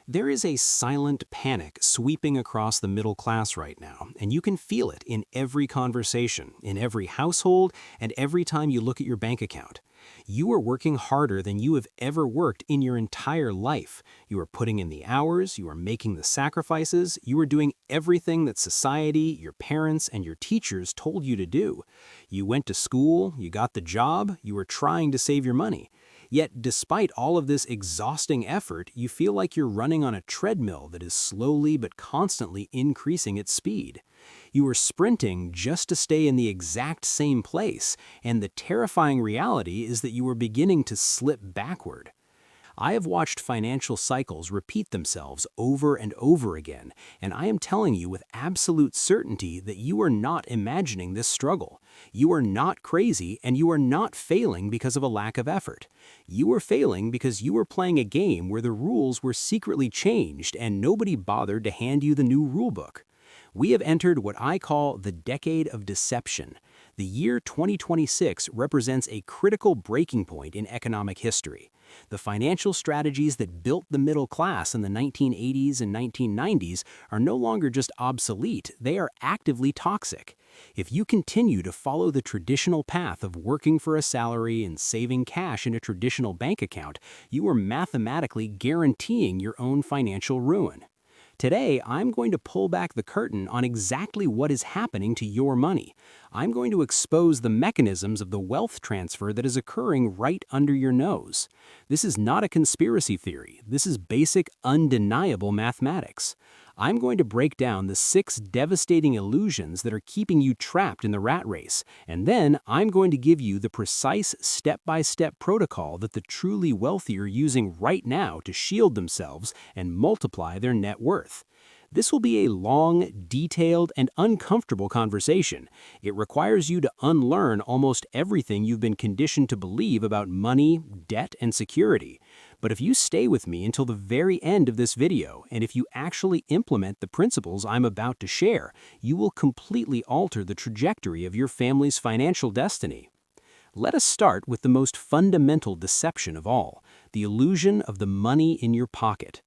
There is a silent panic sweeping across the middle class right now, and you can feel it in every conversation, in every household, and every time you look at your bank account. You are working harder than you have ever worked in your entire life. You are putting in the hours, you are making the sacrifices, you are doing everything that society, your parents, and your teachers told you to do. You went to school, you got the job, you were trying to save your money. Yet, despite all of this exhausting effort, you feel like you're running on a treadmill that is slowly but constantly increasing its speed. You are sprinting just to stay in the exact same place, and the terrifying reality is that you are beginning to slip backward. I have watched financial cycles repeat themselves over and over again, and I am telling you with absolute certainty that you are not imagining this struggle. You are not crazy, and you are not failing because of a lack of effort. You are failing because you were playing a game where the rules were secretly changed and nobody bothered to hand you the new rulebook. We have entered what I call the decade of deception. The year 2026 represents a critical breaking point in economic history. The financial strategies that built the middle class in the 1980s and 1990s are no longer just obsolete, they are actively toxic. If you continue to follow the traditional path of working for a salary and saving cash in a traditional bank account, you are mathematically guaranteeing your own financial ruin. Today, I'm going to pull back the curtain on exactly what is happening to your money. I'm going to expose the mechanisms of the wealth transfer that is occurring right under your nose. This is not a conspiracy theory. This is basic, undeniable mathematics. I'm going to break down the 6 devastating illusions that are keeping you trapped in the rat race, and then I'm going to give you the precise step-by-step protocol that the truly wealthy are using right now to shield themselves and multiply their net worth. This will be a long, detailed, and uncomfortable conversation. It requires you to unlearn almost everything you've been conditioned to believe about money, debt, and security. But if you stay with me until the very end of this video, and if you actually implement the principles I'm about to share, you will completely alter the trajectory of your family's financial destiny. Let us start with the most fundamental deception of all, the illusion of the money in your pocket.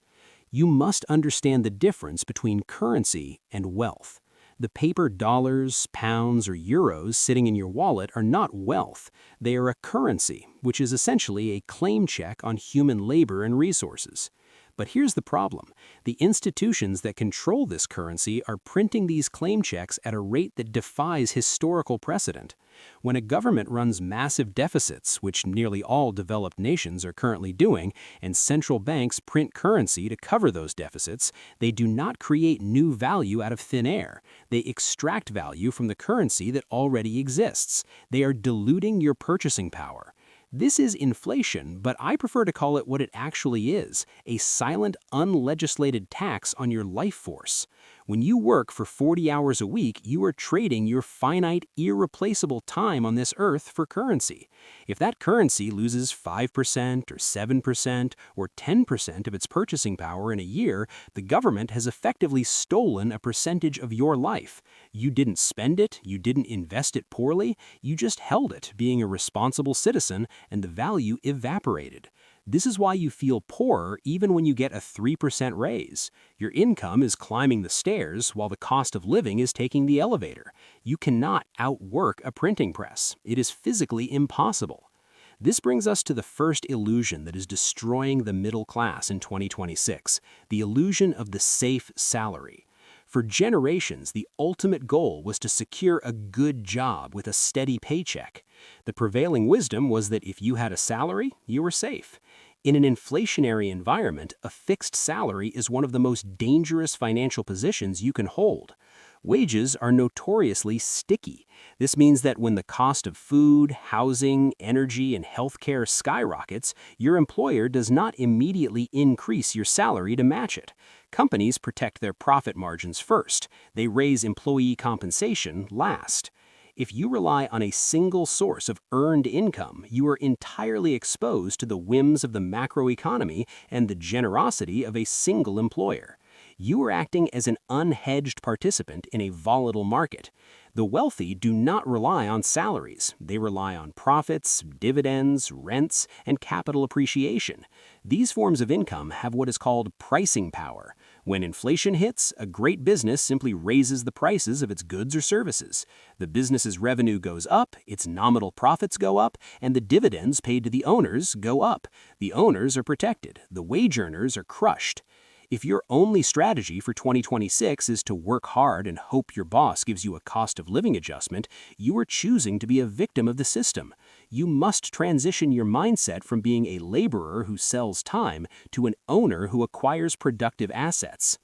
You must understand the difference between currency and wealth. The paper dollars, pounds, or euros sitting in your wallet are not wealth. They are a currency, which is essentially a claim check on human labor and resources. But here's the problem. The institutions that control this currency are printing these claim checks at a rate that defies historical precedent. When a government runs massive deficits, which nearly all developed nations are currently doing, and central banks print currency to cover those deficits, they do not create new value out of thin air. They extract value from the currency that already exists. They are diluting your purchasing power. This is inflation, but I prefer to call it what it actually is, a silent, unlegislated tax on your life force. When you work for 40 hours a week, you are trading your finite, irreplaceable time on this earth for currency. If that currency loses 5% or 7% or 10% of its purchasing power in a year, the government has effectively stolen a percentage of your life. You didn't spend it, you didn't invest it poorly, you just held it, being a responsible citizen, and the value evaporated. This is why you feel poorer even when you get a 3% raise. Your income is climbing the stairs while the cost of living is taking the elevator. You cannot outwork a printing press. It is physically impossible. This brings us to the first illusion that is destroying the middle class in 2026, the illusion of the safe salary. For generations, the ultimate goal was to secure a good job with a steady paycheck. The prevailing wisdom was that if you had a salary, you were safe. In an inflationary environment, a fixed salary is one of the most dangerous financial positions you can hold. Wages are notoriously sticky. This means that when the cost of food, housing, energy, and healthcare skyrockets, your employer does not immediately increase your salary to match it. Companies protect their profit margins first. They raise employee compensation last. If you rely on a single source of earned income, you are entirely exposed to the whims of the macroeconomy and the generosity of a single employer. You are acting as an unhedged participant in a volatile market. The wealthy do not rely on salaries. They rely on profits, dividends, rents, and capital appreciation. These forms of income have what is called pricing power. When inflation hits, a great business simply raises the prices of its goods or services. The business's revenue goes up, its nominal profits go up, and the dividends paid to the owners go up. The owners are protected. The wage earners are crushed. If your only strategy for 2026 is to work hard and hope your boss gives you a cost of living adjustment, you are choosing to be a victim of the system. You must transition your mindset from being a laborer who sells time to an owner who acquires productive assets.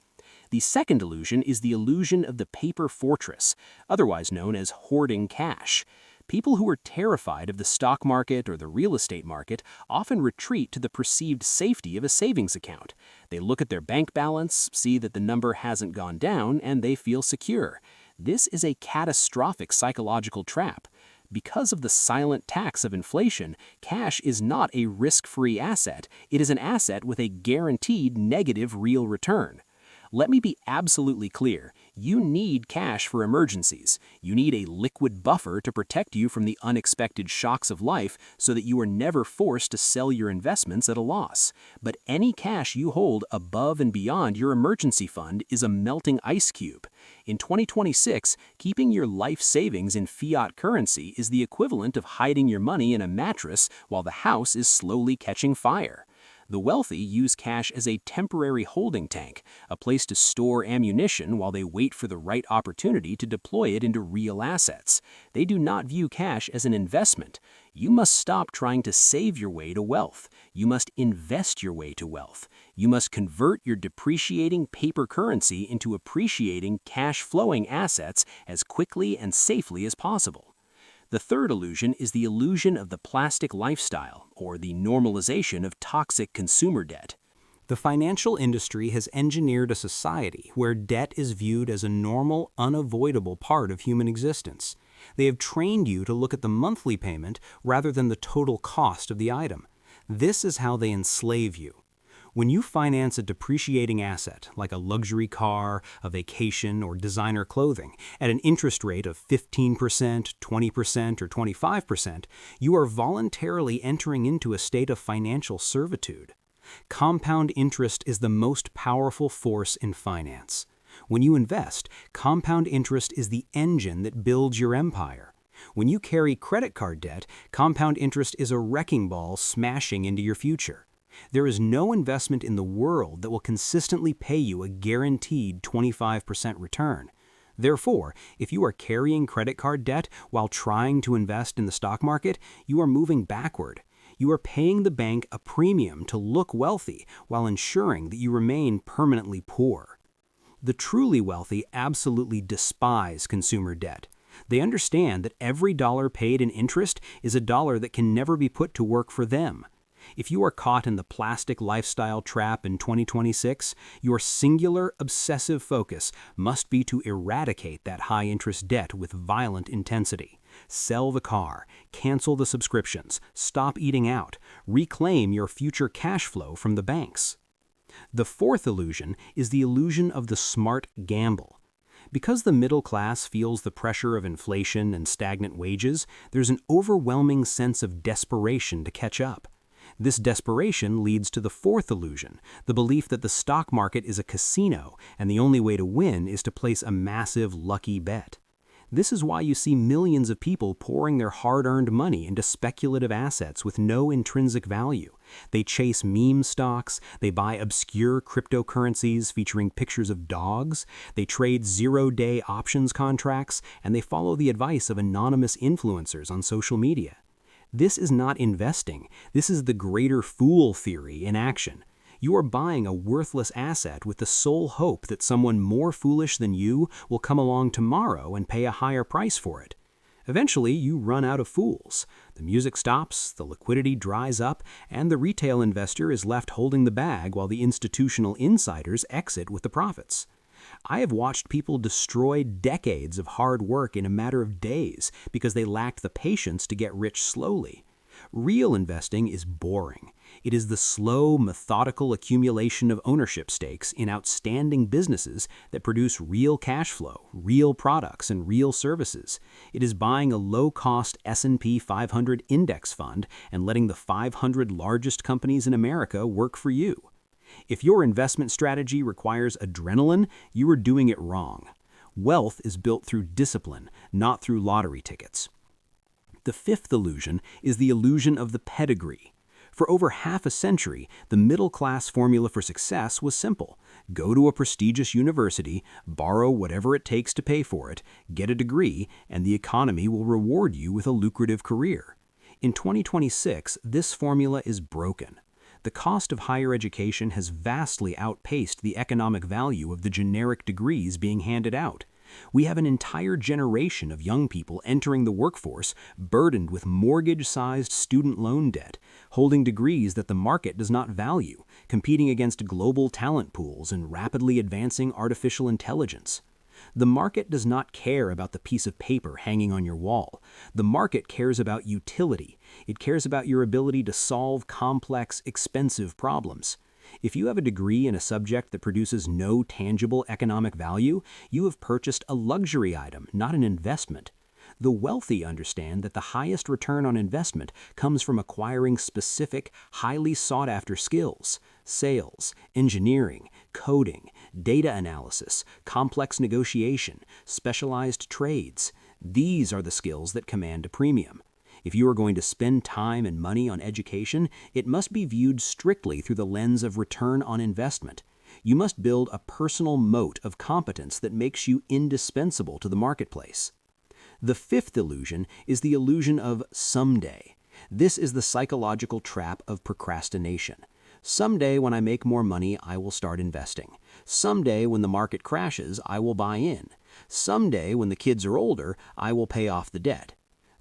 The second illusion is the illusion of the paper fortress, otherwise known as hoarding cash. People who are terrified of the stock market or the real estate market often retreat to the perceived safety of a savings account. They look at their bank balance, see that the number hasn't gone down, and they feel secure. This is a catastrophic psychological trap. Because of the silent tax of inflation, cash is not a risk-free asset. It is an asset with a guaranteed negative real return. Let me be absolutely clear. You need cash for emergencies. You need a liquid buffer to protect you from the unexpected shocks of life so that you are never forced to sell your investments at a loss. But any cash you hold above and beyond your emergency fund is a melting ice cube. In 2026, keeping your life savings in fiat currency is the equivalent of hiding your money in a mattress while the house is slowly catching fire. The wealthy use cash as a temporary holding tank, a place to store ammunition while they wait for the right opportunity to deploy it into real assets. They do not view cash as an investment. You must stop trying to save your way to wealth. You must invest your way to wealth. You must convert your depreciating paper currency into appreciating cash-flowing assets as quickly and safely as possible. The third illusion is the illusion of the plastic lifestyle, or the normalization of toxic consumer debt. The financial industry has engineered a society where debt is viewed as a normal, unavoidable part of human existence. They have trained you to look at the monthly payment rather than the total cost of the item. This is how they enslave you. When you finance a depreciating asset, like a luxury car, a vacation, or designer clothing, at an interest rate of 15%, 20%, or 25%, you are voluntarily entering into a state of financial servitude. Compound interest is the most powerful force in finance. When you invest, compound interest is the engine that builds your empire. When you carry credit card debt, compound interest is a wrecking ball smashing into your future. There is no investment in the world that will consistently pay you a guaranteed 25% return. Therefore, if you are carrying credit card debt while trying to invest in the stock market, you are moving backward. You are paying the bank a premium to look wealthy while ensuring that you remain permanently poor. The truly wealthy absolutely despise consumer debt. They understand that every dollar paid in interest is a dollar that can never be put to work for them. If you are caught in the plastic lifestyle trap in 2026, your singular obsessive focus must be to eradicate that high-interest debt with violent intensity. Sell the car, cancel the subscriptions, stop eating out, reclaim your future cash flow from the banks. The fourth illusion is the illusion of the smart gamble. Because the middle class feels the pressure of inflation and stagnant wages, there's an overwhelming sense of desperation to catch up. This desperation leads to the fourth illusion, the belief that the stock market is a casino and the only way to win is to place a massive lucky bet. This is why you see millions of people pouring their hard-earned money into speculative assets with no intrinsic value. They chase meme stocks, they buy obscure cryptocurrencies featuring pictures of dogs, they trade zero-day options contracts, and they follow the advice of anonymous influencers on social media. This is not investing. This is the greater fool theory in action. You are buying a worthless asset with the sole hope that someone more foolish than you will come along tomorrow and pay a higher price for it. Eventually, you run out of fools. The music stops, the liquidity dries up, and the retail investor is left holding the bag while the institutional insiders exit with the profits. I have watched people destroy decades of hard work in a matter of days because they lacked the patience to get rich slowly. Real investing is boring. It is the slow, methodical accumulation of ownership stakes in outstanding businesses that produce real cash flow, real products, and real services. It is buying a low-cost S&P 500 index fund and letting the 500 largest companies in America work for you. If your investment strategy requires adrenaline, you are doing it wrong. Wealth is built through discipline, not through lottery tickets. The fifth illusion is the illusion of the pedigree. For over half a century, the middle-class formula for success was simple. Go to a prestigious university, borrow whatever it takes to pay for it, get a degree, and the economy will reward you with a lucrative career. In 2026, this formula is broken. The cost of higher education has vastly outpaced the economic value of the generic degrees being handed out. We have an entire generation of young people entering the workforce burdened with mortgage-sized student loan debt, holding degrees that the market does not value, competing against global talent pools and rapidly advancing artificial intelligence. The market does not care about the piece of paper hanging on your wall. The market cares about utility. It cares about your ability to solve complex, expensive problems. If you have a degree in a subject that produces no tangible economic value, you have purchased a luxury item, not an investment. The wealthy understand that the highest return on investment comes from acquiring specific, highly sought-after skills: sales, engineering, coding, data analysis, complex negotiation, specialized trades. These are the skills that command a premium. If you are going to spend time and money on education, it must be viewed strictly through the lens of return on investment. You must build a personal moat of competence that makes you indispensable to the marketplace. The fifth illusion is the illusion of someday. This is the psychological trap of procrastination. Someday when I make more money, I will start investing. Someday when the market crashes, I will buy in. Someday when the kids are older, I will pay off the debt.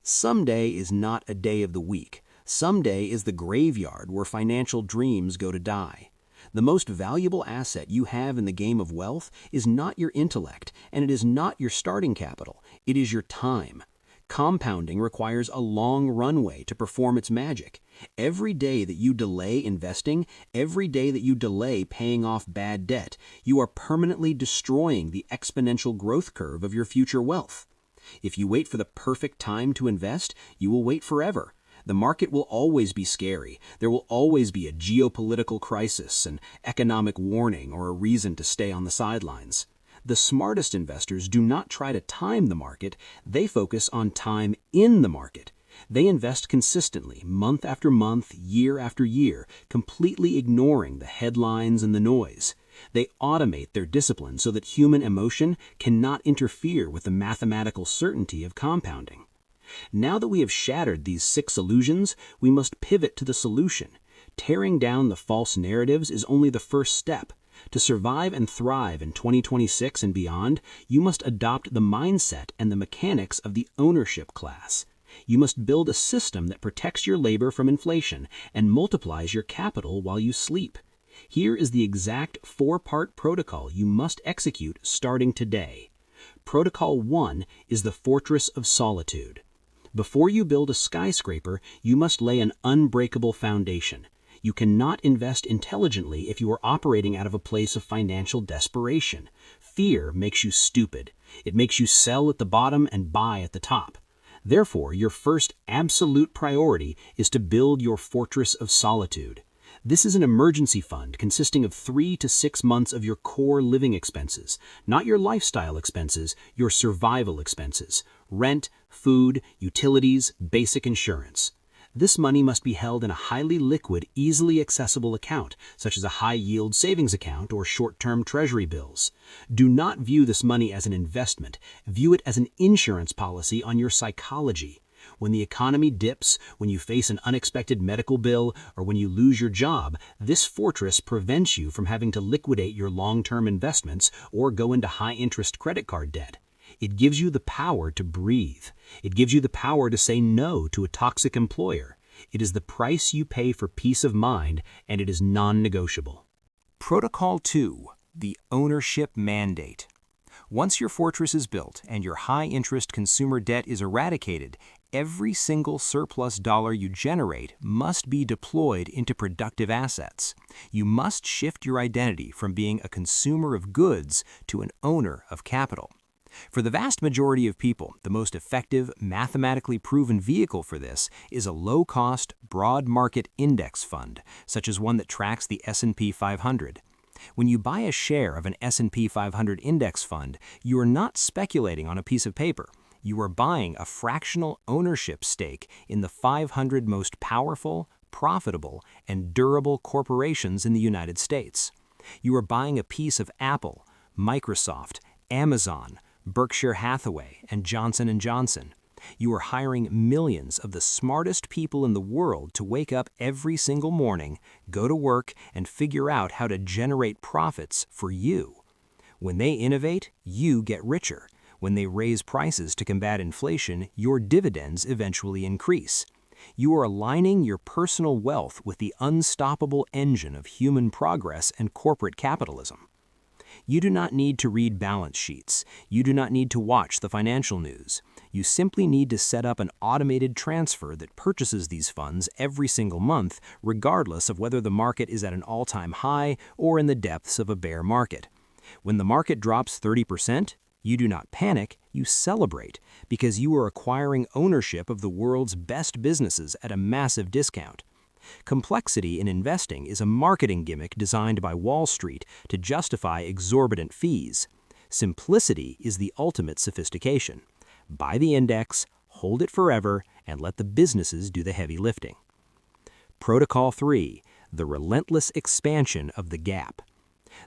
Someday is not a day of the week. Someday is the graveyard where financial dreams go to die. The most valuable asset you have in the game of wealth is not your intellect, and it is not your starting capital. It is your time. Compounding requires a long runway to perform its magic. Every day that you delay investing, every day that you delay paying off bad debt, you are permanently destroying the exponential growth curve of your future wealth. If you wait for the perfect time to invest, you will wait forever. The market will always be scary. There will always be a geopolitical crisis, an economic warning, or a reason to stay on the sidelines. The smartest investors do not try to time the market, they focus on time in the market. They invest consistently, month after month, year after year, completely ignoring the headlines and the noise. They automate their discipline so that human emotion cannot interfere with the mathematical certainty of compounding. Now that we have shattered these 6 illusions, we must pivot to the solution. Tearing down the false narratives is only the first step. To survive and thrive in 2026 and beyond, you must adopt the mindset and the mechanics of the ownership class. You must build a system that protects your labor from inflation and multiplies your capital while you sleep. Here is the exact 4-part protocol you must execute starting today. Protocol 1 is the fortress of solitude. Before you build a skyscraper, you must lay an unbreakable foundation. You cannot invest intelligently if you are operating out of a place of financial desperation. Fear makes you stupid. It makes you sell at the bottom and buy at the top. Therefore, your first absolute priority is to build your fortress of solitude. This is an emergency fund consisting of 3 to 6 months of your core living expenses, not your lifestyle expenses, your survival expenses: rent, food, utilities, basic insurance. This money must be held in a highly liquid, easily accessible account, such as a high-yield savings account or short-term treasury bills. Do not view this money as an investment. View it as an insurance policy on your psychology. When the economy dips, when you face an unexpected medical bill, or when you lose your job, this fortress prevents you from having to liquidate your long-term investments or go into high-interest credit card debt. It gives you the power to breathe. It gives you the power to say no to a toxic employer. It is the price you pay for peace of mind, and it is non-negotiable. Protocol 2, the ownership mandate. Once your fortress is built and your high-interest consumer debt is eradicated, Every single surplus dollar you generate must be deployed into productive assets. You must shift your identity from being a consumer of goods to an owner of capital. For the vast majority of people, the most effective, mathematically proven vehicle for this is a low-cost, broad market index fund, such as one that tracks the S&P 500. When you buy a share of an S&P 500 index fund, you are not speculating on a piece of paper. You are buying a fractional ownership stake in the 500 most powerful, profitable, and durable corporations in the United States. You are buying a piece of Apple, Microsoft, Amazon, Berkshire Hathaway, and Johnson & Johnson. You are hiring millions of the smartest people in the world to wake up every single morning, go to work, and figure out how to generate profits for you. When they innovate, you get richer. When they raise prices to combat inflation, your dividends eventually increase. You are aligning your personal wealth with the unstoppable engine of human progress and corporate capitalism. You do not need to read balance sheets. You do not need to watch the financial news. You simply need to set up an automated transfer that purchases these funds every single month, regardless of whether the market is at an all-time high or in the depths of a bear market. When the market drops 30%, you do not panic, you celebrate, because you are acquiring ownership of the world's best businesses at a massive discount. Complexity in investing is a marketing gimmick designed by Wall Street to justify exorbitant fees. Simplicity is the ultimate sophistication. Buy the index, hold it forever, and let the businesses do the heavy lifting. Protocol 3. The relentless expansion of the gap.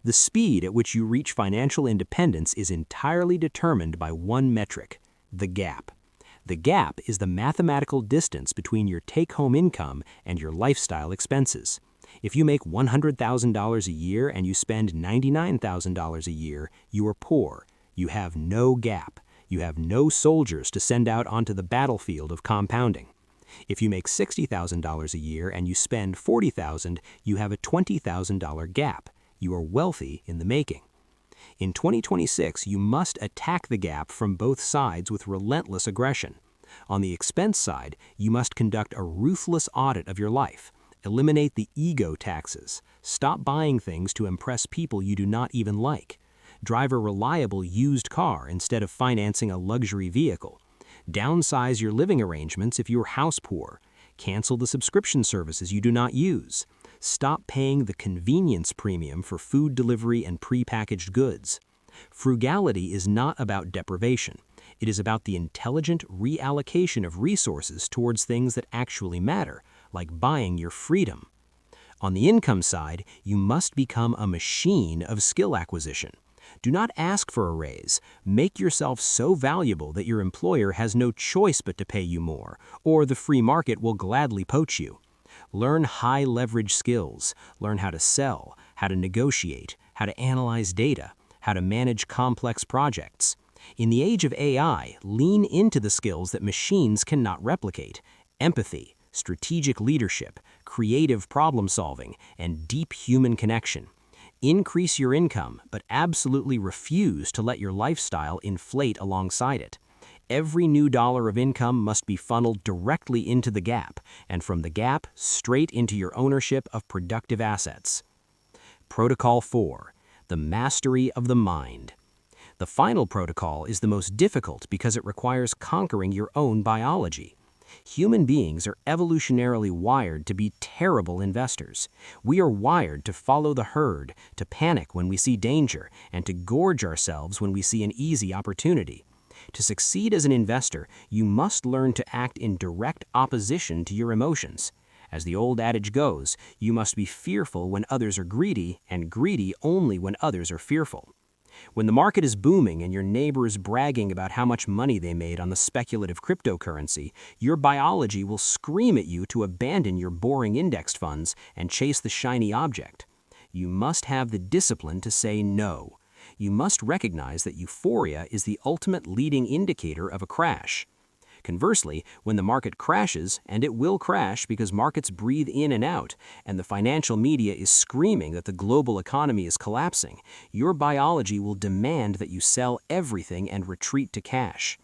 The speed at which you reach financial independence is entirely determined by one metric: the gap. The gap is the mathematical distance between your take-home income and your lifestyle expenses. If you make $100,000 a year and you spend $99,000 a year, you are poor. You have no gap. You have no soldiers to send out onto the battlefield of compounding. If you make $60,000 a year and you spend $40,000, you have a $20,000 gap. You are wealthy in the making. In 2026, you must attack the gap from both sides with relentless aggression. On the expense side, you must conduct a ruthless audit of your life. Eliminate the ego taxes. Stop buying things to impress people you do not even like. Drive a reliable used car instead of financing a luxury vehicle. Downsize your living arrangements if you are house poor. Cancel the subscription services you do not use. Stop paying the convenience premium for food delivery and prepackaged goods. Frugality is not about deprivation. It is about the intelligent reallocation of resources towards things that actually matter, like buying your freedom. On the income side, you must become a machine of skill acquisition. Do not ask for a raise. Make yourself so valuable that your employer has no choice but to pay you more, or the free market will gladly poach you. Learn high-leverage skills. Learn how to sell, how to negotiate, how to analyze data, how to manage complex projects. In the age of AI, lean into the skills that machines cannot replicate: empathy, strategic leadership, creative problem-solving, and deep human connection. Increase your income, but absolutely refuse to let your lifestyle inflate alongside it. Every new dollar of income must be funneled directly into the gap, and from the gap, straight into your ownership of productive assets. Protocol 4. The mastery of the mind. The final protocol is the most difficult because it requires conquering your own biology. Human beings are evolutionarily wired to be terrible investors. We are wired to follow the herd, to panic when we see danger, and to gorge ourselves when we see an easy opportunity. To succeed as an investor, you must learn to act in direct opposition to your emotions. As the old adage goes, you must be fearful when others are greedy, and greedy only when others are fearful. When the market is booming and your neighbor is bragging about how much money they made on the speculative cryptocurrency, your biology will scream at you to abandon your boring indexed funds and chase the shiny object. You must have the discipline to say no. You must recognize that euphoria is the ultimate leading indicator of a crash. Conversely, when the market crashes, and it will crash because markets breathe in and out, and the financial media is screaming that the global economy is collapsing, your biology will demand that you sell everything and retreat to cash.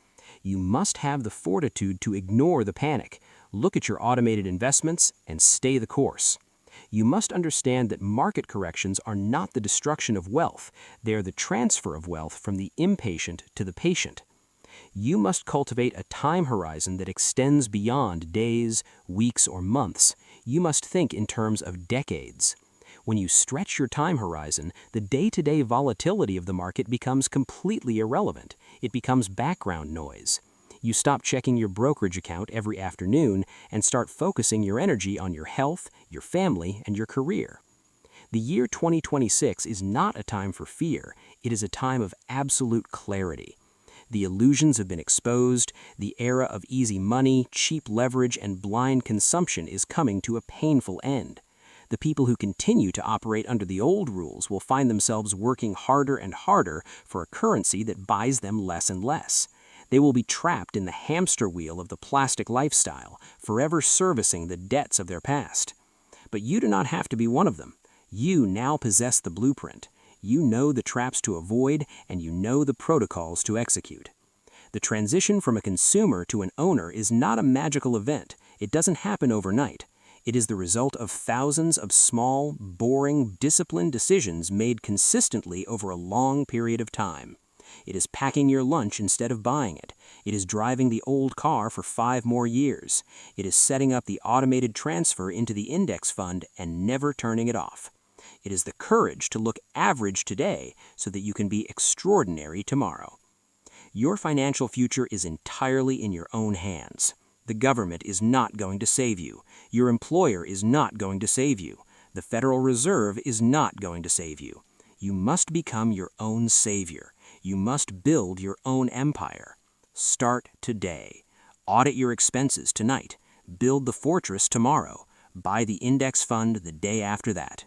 You must have the fortitude to ignore the panic, look at your automated investments, and stay the course. You must understand that market corrections are not the destruction of wealth, they are the transfer of wealth from the impatient to the patient. You must cultivate a time horizon that extends beyond days, weeks, or months. You must think in terms of decades. When you stretch your time horizon, the day-to-day volatility of the market becomes completely irrelevant. It becomes background noise. You stop checking your brokerage account every afternoon and start focusing your energy on your health, your family, and your career. The year 2026 is not a time for fear. It is a time of absolute clarity. The illusions have been exposed, the era of easy money, cheap leverage, and blind consumption is coming to a painful end. The people who continue to operate under the old rules will find themselves working harder and harder for a currency that buys them less and less. They will be trapped in the hamster wheel of the plastic lifestyle, forever servicing the debts of their past. But you do not have to be one of them. You now possess the blueprint. You know the traps to avoid, and you know the protocols to execute. The transition from a consumer to an owner is not a magical event. It doesn't happen overnight. It is the result of thousands of small, boring, disciplined decisions made consistently over a long period of time. It is packing your lunch instead of buying it. It is driving the old car for 5 more years. It is setting up the automated transfer into the index fund and never turning it off. It is the courage to look average today so that you can be extraordinary tomorrow. Your financial future is entirely in your own hands. The government is not going to save you. Your employer is not going to save you. The Federal Reserve is not going to save you. You must become your own savior. You must build your own empire. Start today. Audit your expenses tonight. Build the fortress tomorrow. Buy the index fund the day after that.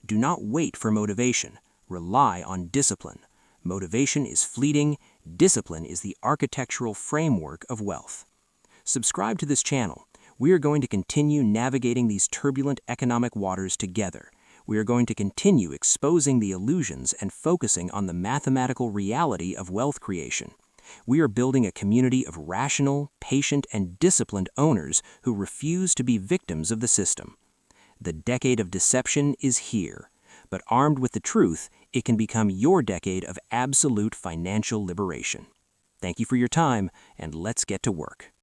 Do not wait for motivation. Rely on discipline. Motivation is fleeting. Discipline is the architectural framework of wealth. Subscribe to this channel. We are going to continue navigating these turbulent economic waters together. We are going to continue exposing the illusions and focusing on the mathematical reality of wealth creation. We are building a community of rational, patient, and disciplined owners who refuse to be victims of the system. The decade of deception is here, but armed with the truth, it can become your decade of absolute financial liberation. Thank you for your time, and let's get to work.